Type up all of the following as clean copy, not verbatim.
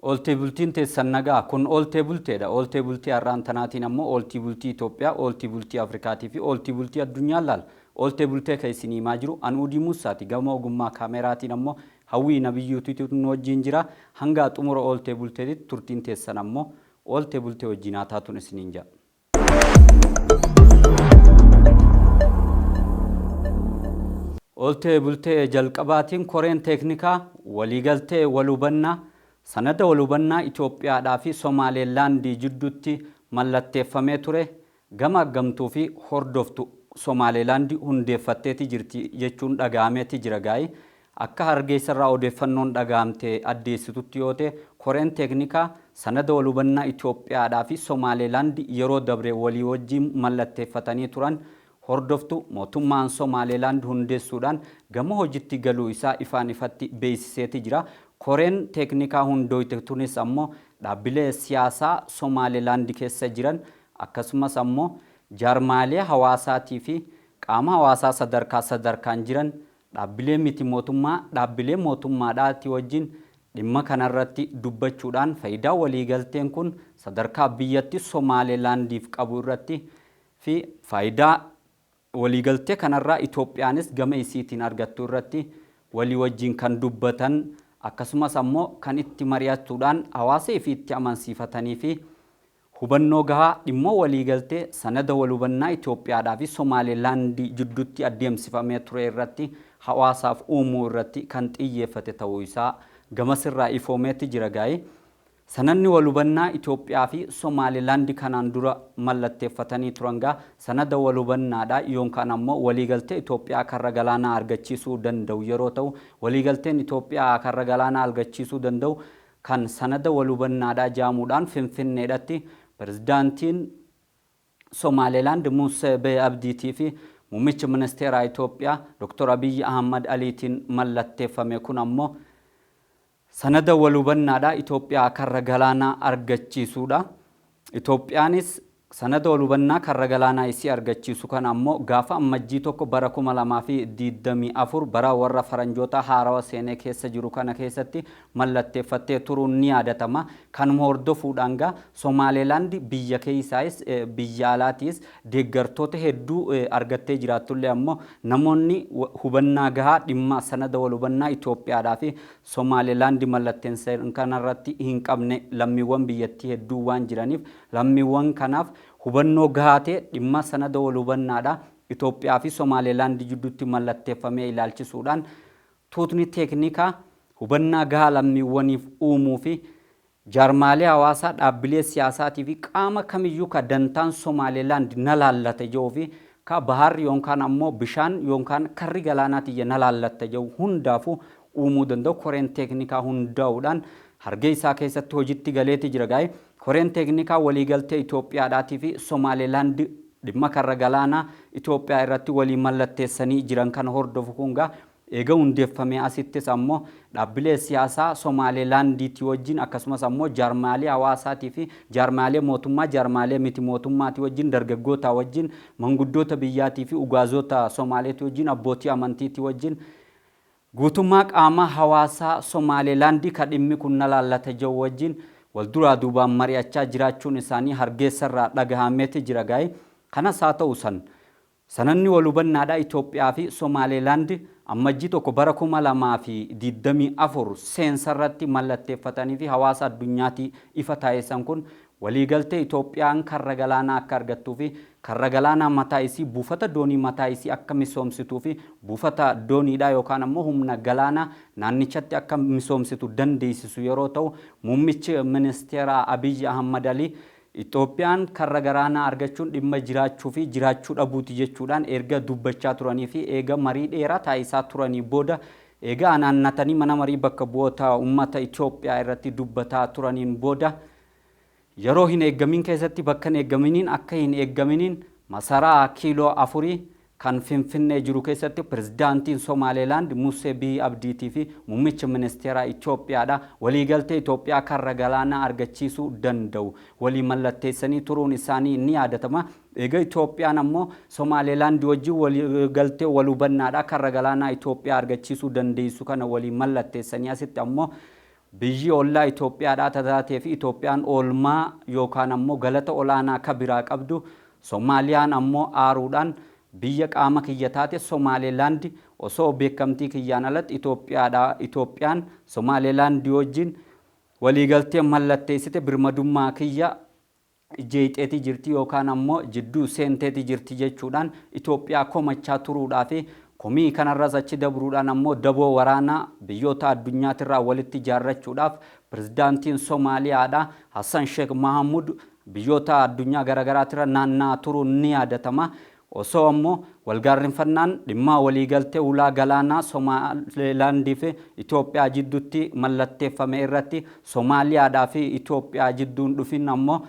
Oltee bultiin teessan nagaa kun oltee bulteedha. Oltee bultii har'aan tanaatiin ammoo oltii bultii Itoophiyaa, oltii bultii Afrikaatii fi oltii bultii addunyaa laal. Oltee bultee kan isin himaa jiru Anuudii Musaati. Gama ogummaa kaameraatiin ammoo Hawwii Nabiyyuutu nu wajjin jira. Hanga xumura oltee bulteetitti turtiin teessan ammoo oltee bultee wajjin haa taatuun isiniin jira. Oltee bultee jalqabaatiin koreen teeknikaa waliigaltee walhubannaa sanada walhubannaa Itoophiyaadhaa fi Somaaleelaandii jidduutti mallatteeffamee ture. Gama gamtuu fi hordoftu Somaaleelaandii hundeeffatteeti jirti jechuun dhaga'ameeti jira gaa'ii. Akka hargeessarraa odeeffannoon dhaga'amtee addeessitutti yoo ta'e koreen teeknikaa sanada walhubannaa Itoophiyaadhaa fi Somaaleelaandii yeroo dabre walii wajjin mallatteeffatanii turan hordoftu mootummaan Somaaleelaand hundeessuudhaan gama hojiitti galuu isaa ifaan ifatti beeksiseeti jira. Koreen teeknikaa hundooyte tunis ammoo dhaabbilee siyaasaa Somaaleelaand keessa jiran akkasumas ammoo jaarmaalee hawaasaatii fi qaama hawaasaa sadarkaan jiran dhaabbilee miti mootummaa dhaabbilee mootummaadhaati wajjin dhimma kanarratti dubbachuudhaan faayidaa waliigalteen kun sadarkaa biyyatti Somaaleelaandiif qabu irratti fi faayidaa waliigaltee kanarraa Itoophiyaanis gama isiitiin argattu irratti walii wajjin kan dubbatan akkasumas ammoo kan itti mari'achuudhaan hawaasa ifiitti amansiifatanii fi hubannoo gahaa dhimma waliigaltee sanada walhubannaa Itoophiyaadhaa fi Somaaleelaand jidduutti adeemsifamee ture irratti hawaasaaf uumuu irratti kan xiyyeeffate ta'uu isaa gamasirraa ifoomeetti jira gaa'ii. Sananni walhubannaa Itoophiyaa fi Somaaleelaand kanaan dura mallatteeffatanii turan gaa sanada walhubannaadhaa yookaan ammoo waliigaltee Itoophiyaa karra galaanaa argachiisuu danda'u yeroo ta'u waliigalteen Itoophiyaa karra galaanaa argachiisuu danda'u kan sanada walhubannaadhaa jaamuudhaan Finfinneedhatti pirezidaantiin Somaaleelaand Musee Bee Abdiitii fi muummicha ministeeraa Itoophiyaa Dr. Abiy Ahmad Aliitiin mallatteeffame kun ammoo sanada walhubannaadhaa Itoophiyaa karra galaanaa argachiisuudha. Itoophiyaanis sanada walhubannaa karra galaanaa isii argachiisu kan ammoo gaafa ammajjii tokko bara 2024 bara warra faranjoota haarawa seenee keessa jiru kana keessatti mallatteeffattee turuun ni yaadatama. Kanuma hordofuudhaan gaa Somaaleelaand biyya keessaayis biyya alaatiis deeggartoota hedduu argattee jiraatullee ammoo namoonni hubannaa gahaa dhimma sanada walhubannaa Itoophiyaadhaa fi Somaaleelaand mallatteessan kanarratti hin qabne lammiiwwan biyyattii hedduu waan jiraniif lammiiwwan kanaaf hubannoo gahaa ta'e dhimma sanada walhubannaadhaa Itoophiyaa fi Somaaleelaand jidduutti mallatteeffamee ilaalchisuudhaan tuutni teeknikaa hubannaa gahaa lammiiwwaniif uumuu fi jaarmaalee hawaasaa dhaabbilee siyaasaatii fi qaama kamiyyuu ka dantaan Somaaleelaand na laallate jedhuu fi ka baharri yookaan ammoo bishaan yookaan karri galaanaati na laallatte jedhu hundaafuu uumuu danda'u koreen teeknikaa hundaa'uudhaan hargee isaa keessatti hojiitti galeeti jira gaa'ii. Koreen teeknikaa waliigaltee Itoophiyaadhaatii fi Somaaleelaand dhimma karra galaanaa Itoophiyaa irratti walii mallatteessanii jiran kana hordofu kun gaa eega hundeeffamee asittis ammoo dhaabbilee siyaasaa Somaaleelaandiitii wajjin akkasumas ammoo jaarmaalee hawaasaatii fi jaarmaalee mootummaa jaarmaalee miti mootummaatii wajjin dargaggoota wajjin manguddoota biyyaatii fi ugaazota Somaaleetii wajjin abbootii amantiitii wajjin guutummaa qaama hawaasaa Somaaleelaand ka dhimmi kun na laallate jedhu wajjin walduraa duubaan mari'achaa jiraachuun isaanii hargeessarraa dhagahameeti jira gaa'ii. Kanas haa ta'u sananni walhubannaadhaa Itoophiyaa fi Somaaleelaand ammajjii tokko bara 2024 seensarratti mallatteeffatanii fi hawaasa addunyaatti ifa taasisan kun waliigaltee Itoophiyaan karra galaanaa akka argattuu fi karra galaanaa mataa isii buufata doonii mataa isii akka misoomsituu fi buufata dooniidhaa yookaan ammoo humna galaanaa naannichatti akka misoomsitu dandeessisu yeroo ta'u muummichi ministeeraa Abiy Ahmad Ali Itoophiyaan karra galaanaa argachuun dhimma jiraachuu fi jiraachuu dhabuuti jechuudhaan erga dubbachaa turanii fi eega marii dheeraa taasisaa turanii booda eega anaannatanii mana marii bakka bu'oota uummata Itoophiyaa irratti dubbataa turaniin booda yeroo hin eeggamin keessatti bakka hin eeggaminiin akka hin eeggaminiin masaraa kiiloo 4 kan Finfinnee jiru keessatti pirezidaantiin Somaaleelaand Musee Bee Abdiitii fi muummicha ministeeraa Itoophiyaadha waliigaltee Itoophiyaa karra galaanaa argachiisuu danda'u walii mallatteessanii turuun isaanii ni yaadatama. Eega Itoophiyaan ammoo Somaaleelaand wajjin waliigaltee walhubannaadhaa karra galaanaa Itoophiyaa argachiisuu dandeessu kana walii mallatteessanii asitti ammoo biyyi ollaa Itoophiyaadhaa taatee fi Itoophiyaan oolmaa yookaan ammoo galata olaanaa akka biraa qabdu Soomaaliyaan ammoo aaruudhaan biyya qaama kiyya taate Somaalilaand osoo beekamtii kiyyaan alatti Itoophiyaan Somaalilaand wajjin waliigaltee mallatteessite birmadummaa kiyya jeexeeti jirti yookaan ammoo jidduu seenteeti jirti jechuudhaan Itoophiyaa komachaa turuudhaaf komii kanarras achi dabruudhaan ammoo daboo waraanaa biyyoota addunyaatirraa walitti ijaarrachuudhaaf pirezidaantiin Soomaaliyaadha Hassan Sheikh Mahamud biyyoota addunyaa garagaraatira naannaa turuun ni yaadatama. Osoo ammoo walgaarrinfannaan dhimma waliigaltee ulaa galaanaa Somaalilaandii fi Itoophiyaa jidduutti mallatteeffame irratti Soomaaliyaadhaa fi Itoophiyaa jidduun dhufin ammoo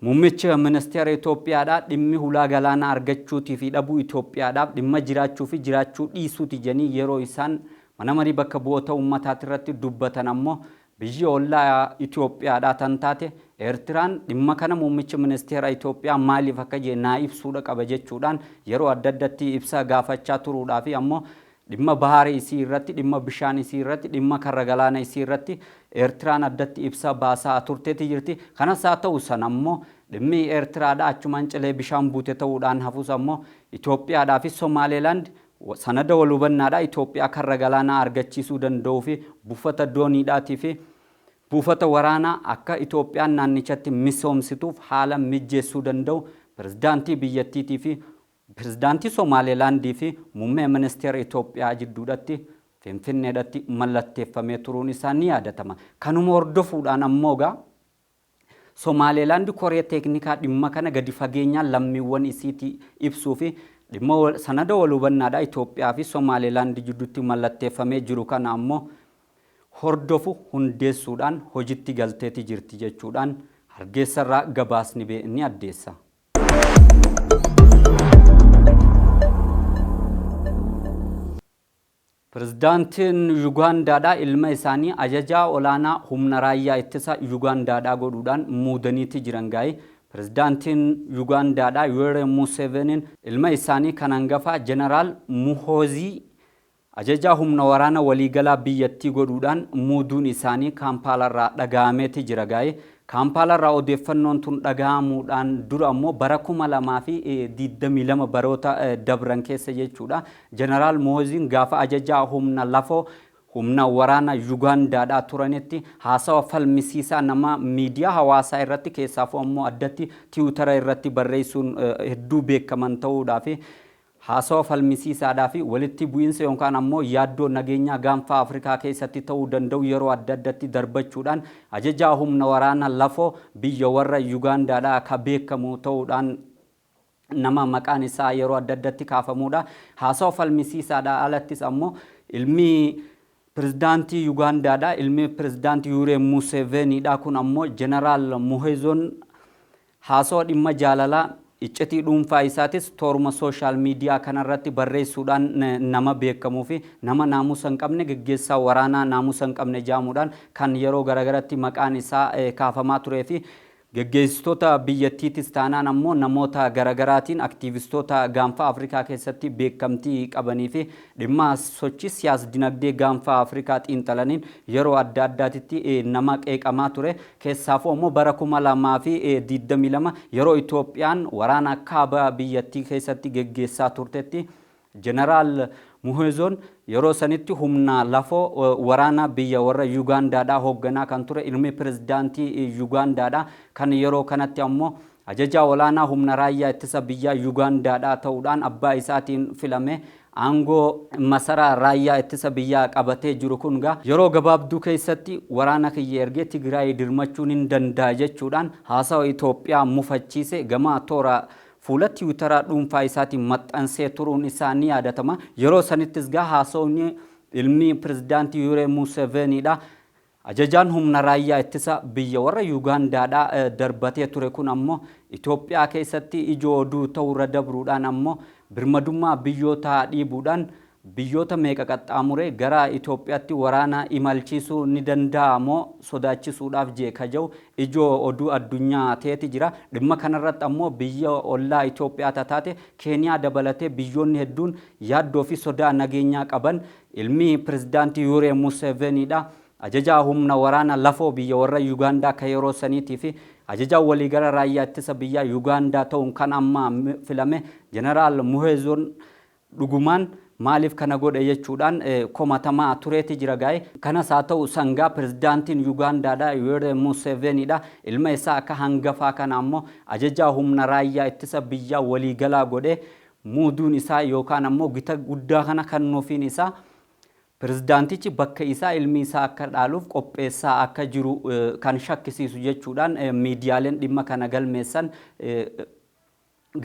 muummicha ministeera Itoophiyaadhaa dhimmi ulaa galaanaa argachuutii fi dhabuu Itoophiyaadhaaf dhimma jiraachuu fi jiraachuu dhiisuuti jedhanii yeroo isaan mana marii bakka bu'oota uummataati irratti dubbatan ammoo biyyi ollaa Itoophiyaadhaa tan taate Eertiraan dhimma kana muummicha ministeera Itoophiyaa maaliif akka jennaa ibsuudha qaba jechuudhaan yeroo adda addatti ibsa gaafachaa turuudhaaf ammoo dhimma bahaarii isii irratti dhimma bishaan isii irratti dhimma karra galaana isii irratti Eertiraan addatti ibsa baasaa turteeti jirti. Kanas haa ta'u san ammoo dhimmi Eertiraadhaa achumaan cilee bishaan buute ta'uudhaan hafus ammoo Itoophiyaadhaa fi Somaalilaand sanada wal hubannaadhaa Itoophiyaa karra galaanaa argachiisuu danda'uu fi buufata dooniidhaatii fi buufata waraanaa akka Itoophiyaan naannichatti misoomsituuf haala mijeessuu danda'u pirezidaantii biyyattiitii fi pirezidaantii Somaalilaandii fi muummee ministeera Itoophiyaa jidduudhatti Finfinneedhatti mallatteeffamee turuun isaa ni yaadatama. Kanuma hordofuudhaan ammoo Somaalilaand koree teeknikaa dhimma kana gadi fageenyaan lammiiwwan isiitii ibsuu fi dhimma sanada wal hubannaadhaa Itoophiyaa fi Somaalilaand jidduutti mallatteeffamee jiru kana ammoo hordofu hundeessuudhaan hojiitti galteeti jirti jechuudhaan Hargeessarraa gabaasni ni addeessa. Pirezidaantiin Yuugaandaadhaa ilma isaanii ajajaa olaanaa humna raayyaa ittisa Yuugaandaadhaa godhuudhaan muudaniiti jiran gaa'e. Pirezidaantiin Yuugaandaadhaa Yoweri Museveniin ilma isaanii kan hangafaa Jeneraal Muhoozii ajajaa humna waraana waliigalaa biyyattii godhuudhaan muuduun isaanii Kaampaalarraa dhaga'ameeti jira gaa'e. Kaampaalarraa odeeffannoon tun dhaga'amuudhaan dura ammoo bara 2022 baroota dabran keessa jechuudha. Jeneraal Muhooziin gaafa ajajaa humna lafoo humna waraana Yuugaandaadhaa turanitti haasawa falmisiisaa nama miidiyaa hawaasaa irratti keessaafuu ammoo addatti tiwutara irratti barreessuun hedduu beekaman ta'uudhaaf haasawa falmisiisaadhaa fi walitti bu'iinsa yookaan ammoo yaaddoo nageenyaa gaanfa Afrikaa keessatti ta'uu danda'u yeroo adda addatti darbachuudhaan ajajaa humna waraana lafoo biyya warra Yuugaandaadhaa akka beekamu ta'uudhaan nama maqaan isaa yeroo adda addatti kaafamuudha. Haasawa falmisiisaadhaa alattis ammoo ilmi pirezidaantii Yuugaandaadhaa ilmi pirezidaantii Yoweri Museveniidhaa kun ammoo Jeneraal Muhooziin haasawa dhimma jaalalaa iccitii dhuunfaa isaatis tooruma sooshaal miidiyaa kanarratti barreessuudhaan nama beekamuu fi nama naamusa hin qabne gaggeessaa waraanaa naamusa hin qabne jaamuudhaan kan yeroo garagaratti maqaan isaa kaafamaa turee fi gaggeessitoota biyyattiitis taanaan ammoo namoota garagaraatiin aktiivistoota gaanfa Afrikaa keessatti beekamtii qabanii fi dhimma sochii siyaas-dinagdee gaanfa Afrikaa xiinxalaniin yeroo adda addaatitti nama qeeqamaa ture. Keessaafuu ammoo bara 2022 yeroo Itoophiyaan waraana kaaba biyyattii keessatti gaggeessaa turtetti Jeneraal Muhooziin yeroo sanitti humna lafoo waraana biyya warra Yuugaandaadhaa hoogganaa kan ture ilmi pirezidaantii Yuugaandaadhaa kan yeroo kanatti ammoo ajajaa olaanaa humna raayyaa ittisa biyyaa Yuugaandaadhaa ta'uudhaan abbaa isaatiin filame aangoo masaraa raayyaa ittisa biyyaa qabatee jiru kun yeroo gabaabduu keessatti waraana kiyya ergee Tigraay dirmachuun hin danda'a jechuudhaan haasawa Itoophiyaa mufachiise gama toora fuula tiwutaraa dhuunfaa isaatiin maxxansee turuun isaa ni yaadatama. Yeroo sanittis haasawni ilmi pirezidaantii Yoweri Museveniidha. Ajajaan humna raayyaa ittisa biyya warra Yuugaandaadhaa darbatee ture kun ammoo Itoophiyaa keessatti ijoo oduu ta'urra dabruudhaan ammoo birmadummaa biyyoota dhiibuudhaan biyyoota meeqa qaxxaamuree gara Itoophiyaatti waraana imalchiisuu ni danda'amoo sodaachisuudhaaf jeeka jiru ijoo oduu addunyaa ta'eeti jira. Dhimma kanarratti ammoo biyya ollaa Itoophiyaa taate Keeniyaa dabalatee biyyoonni hedduun yaaddoo fi sodaa nageenyaa qaban ilmi pirezidaantii Yoweri Museveniidha. ajajaa humna waraana lafoo biyya warra Yugaandaa ka yeroo saniitii fi ajajaa waliigala raayyaa ittisa biyya Yugaandaa ta'uun kan amma filame Jeneraal Muheezoon dhugumaan maaliif kana godhe jechuudhaan komatamaa tureeti jira gaa'e. Kanas haa ta'u sangaa pirezidaantiin Yugaandaadha Yoweri Museveniidha ilma isaa akka hangafaa kana ammoo ajajaa humna raayyaa ittisa biyya waliigalaa godhe muuduun isaa yookaan ammoo gita guddaa kana kennuufiin isaa pirezidaantichi bakka isaa ilmi isaa akka dhaaluuf qopheessaa akka jiru kan shakkisiisu jechuudhaan miidiyaaleen dhimma kana galmeessan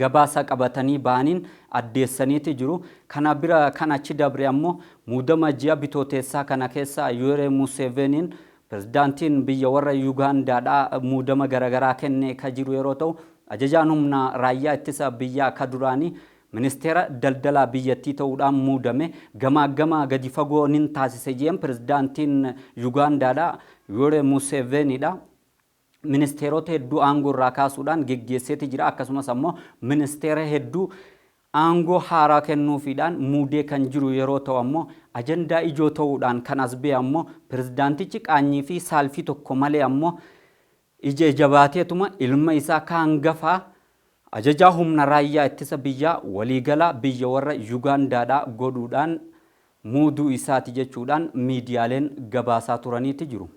gabaasa qabatanii baaniin addeessaniiti jiru. Kana bira kan achi dabre ammoo muudama ji'a bitooteessaa kana keessa Yoweri Museveniin pirezidaantiin biyya warra Yugaandaadha muudama garagaraa kennee ka jiru yeroo ta'u ajajaan humna raayyaa ittisa biyyaa ka duraanii ministeera daldalaa biyyattii ta'uudhaan muudame gamaa gadi fagoo nin taasise jeen pirezidaantiin Yugaandaadha Yoweri Museveniidha. Ministeerota hedduu aangoo irraa kaasuudhaan geggeesseeti jira. Akkasumas ammoo ministeera hedduu aangoo haaraa kennuufiidhaan muudee kan jiru yeroo ta'u ammoo ajandaa ijoo ta'uudhaan kan as ba'e ammoo pirezidaantichi qaanyii fi saalfii tokko malee ammoo ija jabaateetuma ilma isaa ka hangafaa ajajaa humna raayyaa ittisa biyyaa waliigalaa biyya warra Yugaandaadhaa godhuudhaan muuduu isaati jechuudhaan miidiyaaleen gabaasaa turaniiti jiru.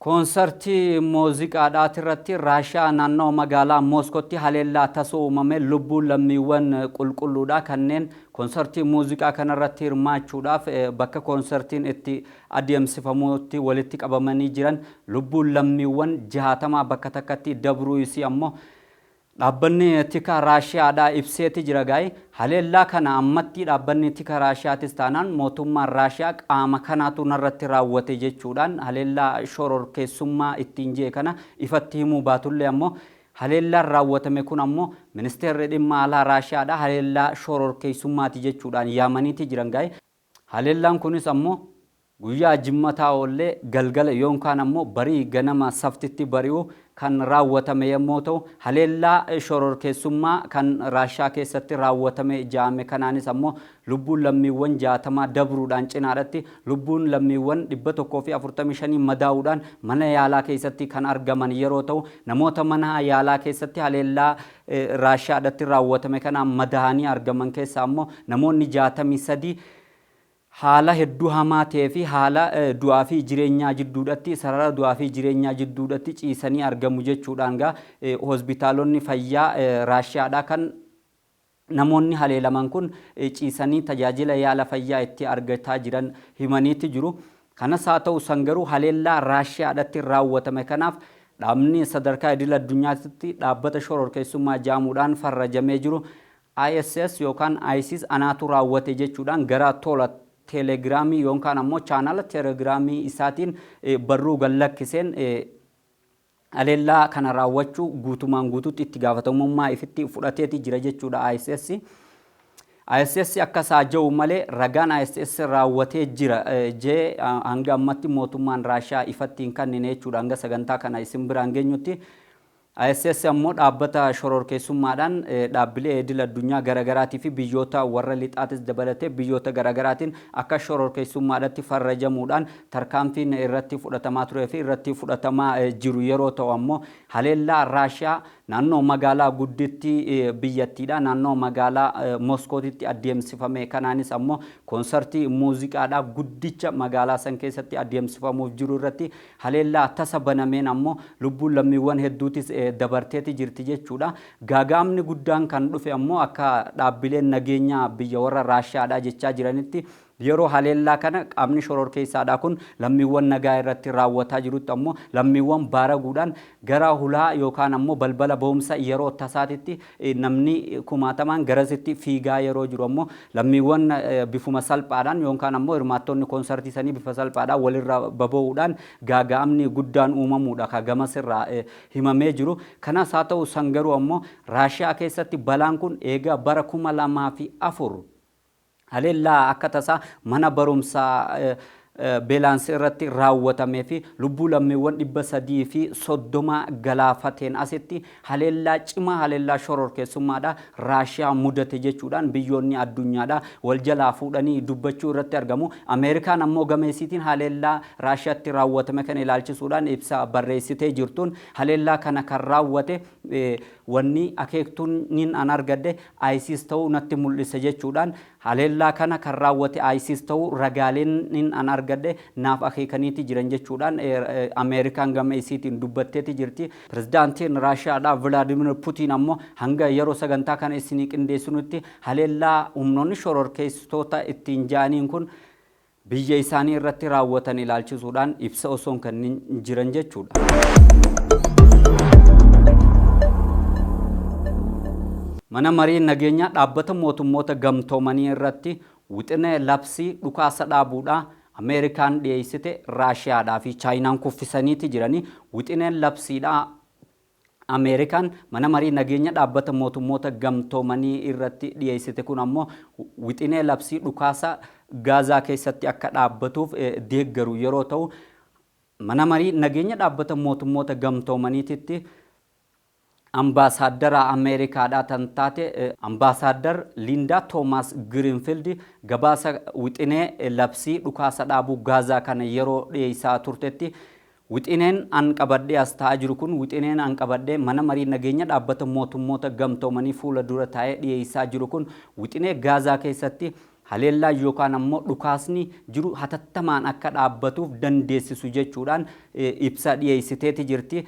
Konsertii muuziqaadhaati irratti Raashiyaa naannoo magaalaa Mooskootti haleellaa tasoo uumame lubbuun lammiiwwan qulqulluudha kanneen konsertii muuziqaa kanarratti hirmaachuudhaaf bakka konsertiin itti adeemsifamuutti walitti qabamanii jiran lubbuun lammiiwwan 60 bakka takkatti dabruu isii ammoo dhaabbanni tika Raashiyaadhaa ibseeti jira gaa'e. Haleellaa kana ammatti dhaabbanni tika Raashiyaatis taanaan mootummaan Raashiyaa qaama kanaatu narratti raawwate jechuudhaan haleellaa shororkeessummaa ittiin jee kana ifatti himuu baatullee ammoo haleellaan raawwatame kun ammoo ministeerri dhimma alaa Raashiyaadhaa haleellaa shororkeessummaati jechuudhaan yaamaniiti jiran gaa'e. Haleellaan kunis ammoo guyyaa jimmataa ollee galgala yookaan ammoo barii ganama saftitti bari'u kan raawwatame yommuu ta'u haleellaa shororkeessummaa kan Raashiyaa keessatti raawwatame jaame kanaanis ammoo lubbuun lammiiwwan 60 dabruudhaan cinaadhatti lubbuun lammiiwwan 145 madaa'uudhaan mana yaalaa keessatti kan argaman yeroo ta'u namoota mana yaalaa keessatti haleellaa Raashiyaadhaatti raawwatame kanaan madaa'anii argaman keessaa ammoo namoonni 63 haala hedduu hamaa ta'ee fi haala du'aa fi jireenyaa jidduudhatti sarara du'aa fi jireenyaa jidduudhatti ciisanii argamu jechuudhaan gaa hospitaalonni fayyaa Raashiyaadhaa kan namoonni haleelaman kun ciisanii tajaajila yaala fayyaa itti argataa jiran himaniiti jiru. Kanas haa ta'u sangaruu haleellaa Raashiyaadhaatti raawwatame kanaaf dhaabni sadarkaa idil addunyaatti dhaabbata shororkeessummaa jaamuudhaan farrajamee jiru ISS yookaan ISIS anaatu raawwate jechuudhaan gara tola telegiraamii yookaan ammoo chaanala telegiraamii isaatiin barruu gallakkiseen haleellaa kana raawwachuu guutumaan guutuutti itti gaafatamummaa ifitti fudhateeti jira jechuudha ISS. ISS akka saaja'u malee ragaan ISS raawwatee jira jee hanga ammatti mootummaan Raashiyaa ifatti hin kennine jechuudha hanga sagantaa kana isin biraan geenyutti. ISS ammoo dhaabbata shororkeessummaadhaan dhaabbilee idil addunyaa garaagaraatii fi biyyoota warra lixaatis dabalatee biyyoota garaagaraatiin akka shororkeessummaadhaatti farrajamuudhaan tarkaanfiin irratti fudhatamaa turee fi irratti fudhatamaa jiru yeroo ta'u ammoo haleellaa Raashiyaa naannoo magaalaa gudditti biyyattiidha naannoo magaalaa Mooskootitti adeemsifame kanaanis ammoo konsertii muuziqaadhaa guddicha magaalaa san keessatti adeemsifamuuf jiru irratti haleellaa tasa banameen ammoo lubbuun lammiiwwan hedduutis dabarteeti jirti jechuudha. Gaagaamni guddaan kan dhufe ammoo akka dhaabbileen nageenyaa biyya warra Raashiyaadhaa jechaa jiranitti yeroo haleellaa kana qaamni shororkeessaadhaa kun lammiiwwan nagaa irratti raawwataa jirutti ammoo lammiiwwan baaraguudhaan gara hulaa yookaan ammoo balbala ba'umsa yeroo tasaatitti namni kumaatamaan garasitti fiigaa yeroo jiru ammoo lammiiwwan bifuma salphaadhaan yookaan ammoo hirmaattonni konsertii sanii bifa salphaadhaan walirra baba'uudhaan gaagaamni guddaan uumamuudha ka gamasirraa himamee jiru. Kanas haa ta'u sangaruu ammoo Raashiyaa keessatti balaan kun eega bara 2004 haleellaa akka tasaa mana barumsaa beelaansi irratti raawwatamee fi lubbuu lammiiwwan 330 galaafateen asitti haleellaa cimaa haleellaa shororkeessummaadha Raashiyaa mudate jechuudhaan biyyoonni addunyaadha wal jalaa fuudhanii dubbachuu irratti argamu. Ameerikaan ammoo gameessitiin haleellaa Raashiyaatti raawwatame kan ilaalchisuudhaan ibsa barreessitee jirtuun haleellaa kana kan raawwate wanni akeektuun an argadde ISIS ta'uu natti mul'isa jechuudhaan haleellaa kana kan raawwate ISIS ta'uu ragaaleen an argadde naaf akeekaniiti jiran jechuudhaan Ameerikaan gama isiitiin dubbatteeti jirti. Pirezidaantiin Raashiyaadha Vladimir Putin ammoo hanga yeroo sagantaa kana isinii qindeessinutti haleellaa humnoonni shororkeessitoota ittiin ja'aniin kun biyya isaanii irratti raawwatan ilaalchisuudhaan ibsa osoon kanneen jiran jechuudha. Mana marii nageenya dhaabbata mootummoota gamtoomanii irratti wixinee labsii dhukaasa dhaabuudha Ameerikaan dhiyeessite Raashiyaadhaa fi Chaayinaan kuffisaniiti jiranii. Wixineen labsiidhaa Ameerikaan mana marii nageenya dhaabbata mootummoota gamtoomanii irratti dhiyeessite kun ammoo wixinee labsii dhukaasa Gaazaa keessatti akka dhaabbatuuf deeggaru yeroo ta'u mana marii nageenya dhaabbata mootummoota gamtoomaniititti Ambaasaadara Ameerikaadhaa tan taate Ambaasaadar Linda Thomas Greenfield gabaasa wixinee labsii dhukaasa dhaabuu Gaazaa kana yeroo dhiyeessaa turtetti wixineen an qabadhee as ta'aa jiru kun wixineen an qabadhee mana marii nageenya dhaabbata mootummoota gamtoomanii fuula dura taa'ee dhiyeessaa jiru kun wixinee Gaazaa keessatti haleellaa yookaan ammoo dhukaasni jiru hatattamaan akka dhaabbatuuf dandeessisu jechuudhaan ibsa dhiyeessiteeti jirti.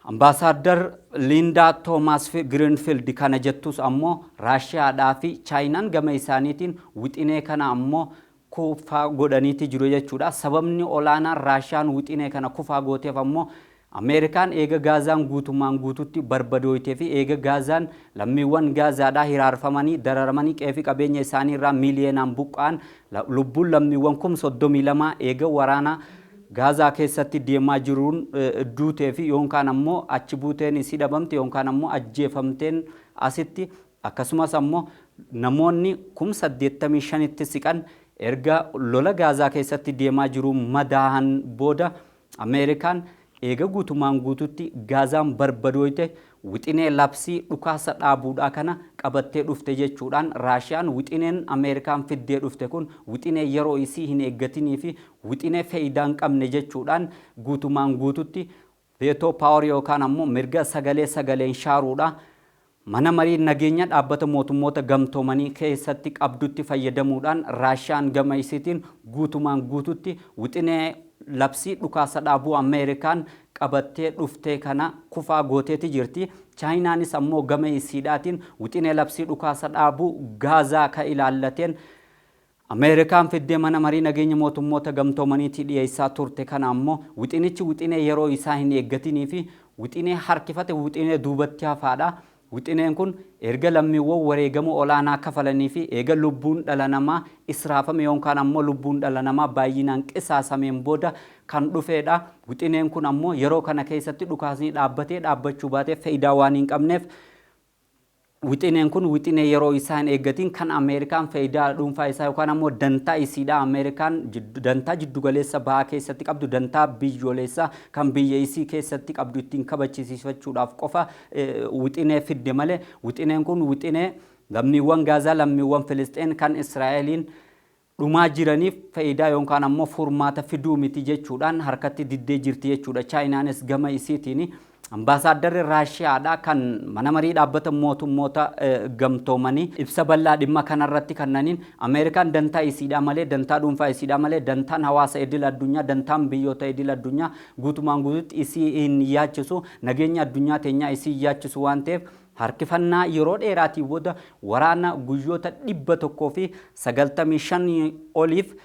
Ambaasaadar Linda Thomas Greenfield kana jettus ammoo Raashiyaadhaa fi Chaayinaan gama isaaniitiin wixinee kana ammoo kufaa godhaniiti jiru jechuudha. Sababni olaanaan Raashiyaan wixinee kana kufaa gooteef ammoo Ameerikaan eega Gaazaan guutummaan guututti barbadooytee fi eega Gaazaan lammiiwwan Gaazaadhaa hiraarfamanii dararamanii qeefi qabeenya isaanii irraa miiliyoonaan buqqa'an lubbuun lammiiwwan 32 eega waraana Gaazaa keessatti deemaa jiruun duutee fi yookaan ammoo achi buuteen isii dhabamte yookaan ammoo ajjeefamteen asitti akkasumas ammoo namoonni 85,000tti siqan erga lola Gaazaa keessatti deemaa jiru madaahan booda Ameerikaan eega guutumaan guututti Gaazaan barbadooyte wixinee labsii dhukaasa dhaabuudhaa kana qabattee dhufte jechuudhaan Raashiyaan wixineen Ameerikaan fiddee dhufte kun wixinee yeroo isii hin eeggatinii fi wixinee faayidaa hin qabne jechuudhaan guutumaan guututti veetoo paawar yookaan ammoo mirga sagaleen shaaruudha mana marii nageenya dhaabbata mootummoota gamtoomanii keessatti qabdutti fayyadamuudhaan Raashiyaan gama isiitiin guutumaan guututti wixinee labsii dhukaasa dhaabuu Ameerikaan qabattee dhuftee kana kufaa gooteeti jirti. Chaayinaanis ammoo gama isiidhaatiin wixinee labsii dhukaasa dhaabuu Gaazaa ka ilaallateen Ameerikaan fiddee mana marii nageenya mootummoota gamtoomaniitti dhiyeessaa turte kana ammoo wixinichi wixinee yeroo isaa hin eeggatinii fi wixinee harkifate wixinee duubatti hafaadha. Wixineen kun erga lammiiwwan wareegama olaanaa kafalanii fi eega lubbuun dhala namaa israafame yookaan ammoo lubbuun dhala namaa baay'inaan qisaasameen booda kan dhufeedha. Wixineen kun ammoo yeroo kana keessatti dhukaasni dhaabbachuu baatee faayidaa waan hin qabneef wixineen kun wixinee yeroo isaa hin eeggatiin kan Ameerikaan faayidaa dhuunfaa isaa yookaan ammoo dantaa isiidha. Ameerikaan dantaa jiddugaleessa bahaa keessatti qabdu dantaa biyyoolessaa kan biyya isii keessatti qabdu ittiin kabachiisifachuudhaaf qofa wixinee fidde malee wixineen kun wixinee lammiiwwan Gaazaa lammiiwwan Filisxeen kan Israa'eliin dhumaa jiraniif faayidaa yookaan ammoo furmaata fiduu miti jechuudhaan harkatti diddee jirti jechuudha. Chaayinaanis gama isiitiin Ambaasaaddarri Raashiyaadhaa kan mana marii dhaabbata mootummoota gamtoomanii ibsa bal'aa dhimma kanarratti kannaniin Ameerikaan dantaa isiidhaa malee dantaa dhuunfaa isiidhaa malee dantaan hawaasa idil addunyaa dantaan biyyoota idil addunyaa guutumaan guututti isii hin yaachisu nageenya addunyaa teenyaa isii yaachisu waan ta'eef harkifannaa yeroo dheeraatii booda waraana guyyoota 195 oliif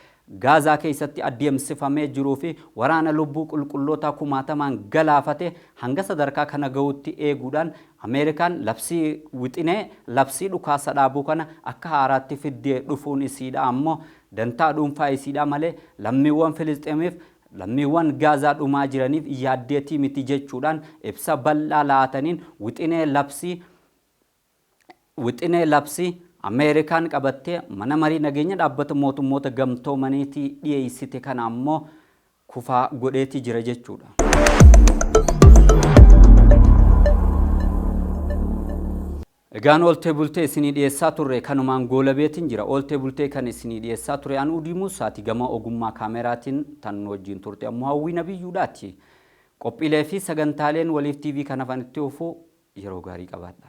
Gaazaa keessatti adeemsifamee jiruu fi waraana lubbuu qulqulloota kumaatamaan galaafate hanga sadarkaa kana ga'utti eeguudhaan Ameerikaan labsii wixinee labsii dhukaasa dhaabuu kana akka haaraatti fiddee dhufuun isiidha ammoo dantaa dhuunfaa isiidha malee lammiiwwan Filisxeemiif lammiiwwan Gaazaa dhumaa jiraniif yaaddeetii miti jechuudhaan ibsa bal'aa laataniin wixinee labsii Ameerikaan qabattee mana marii nageenya dhaabbata mootummoota gamtoomaniitii dhiyeessite kana ammoo kufaa godheetii jira jechuudha. Egaan oolte bultee isinii dhiyeessaa turre kanumaan goolabeetiin jira. Oolte bultee kan isinii dhiyeessaa ture an Udiimuu Saati gama ogummaa kaameraatiin tan wajjin turte ammoo Hawwii Nabiyyuudhaati. Qophiilee fi sagantaaleen Waliif TV kan hafanitti oofuu yeroo gaarii qabaadha.